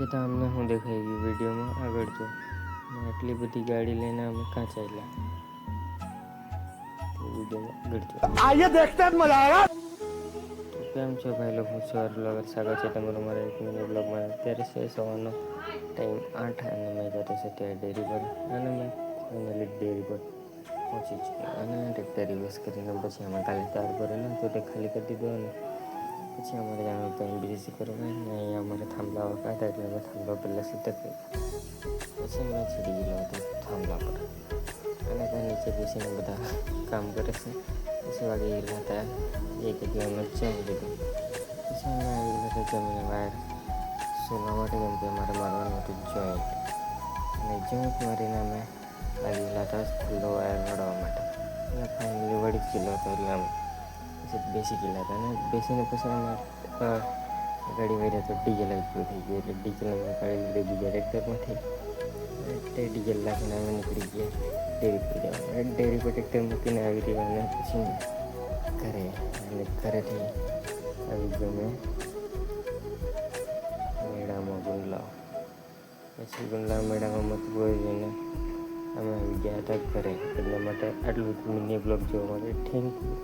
જતાં અમને શું દેખાઈ ગયું વિડીયોમાં આગળ જો આટલી બધી ગાડી લઈને અમે કાં ચાલ્યા વિડીયોમાં આગળ જો आइए देखते हैं मजा आएगा। તો કેમ છો ભાઈ લોકો? હું છું બ્લોગર સ્વાગત છે તમારું મારા એક મિની બ્લોગમાં. અત્યારે છે સવારનો ટાઈમ 8 અને મેં જતો છે ત્યાં ડેરી પર અને મેં ફાઇનલી ડેરી પર પહોંચી ચૂક્યો અને ટ્રેક્ટર રિવર્સ કરીને પછી અમે કાલે તાર ભરેલું તો તે ખાલી કરી દીધું અને પછી અમારે જવાનું હતું એમબીસી કરવા અને અહીંયા અમારે થાંભલા હતા એટલે અમે થાંભલા પહેલાં સીધા કર્યા. પછી મેં ચડી ગયેલો હતો થાંભલા પર અને ત્યાં નીચે બેસીને બધા કામ કરે છે. પછી વાગે ગયેલા હતા એક એટલે અમે જમી લીધું. પછી અમે આવી ગયેલા હતા જમીને બહાર સોના માટે કેમ કે અમારે મારવાનું હતું જોઈન્ટ અને જોઈન્ટ મારીને અમે આવી ગયેલા હતા ખુલ્લો વાયર વળવા માટે અને ફાઇનલી વળી જ ગયેલો હતો એટલે અમે પછી બેસી ગયેલા હતા અને બેસીને પછી અમે ગાડી વાળ્યા તો ડીઝલ પૂરું થઈ ગયું એટલે ડીઝલ અમે કાઢી લીધું બીજા ટ્રેક્ટરમાંથી. તે ડીઝલ નાખીને અમે નીકળી ગયા ડેરી પર જવા. ડેરી પર ટ્રેક્ટર મૂકીને આવી રહ્યા અને પછી ઘરે અને ઘરેથી આવી ગયો મેં મેળામાં ગુંડલાવ. પછી ગુંડલાવ મેળામાં મત બોલીને અમે આવી ગયા હતા ઘરે. એટલા માટે આટલું મિની બ્લોગ જોવા માટે થેન્ક યુ.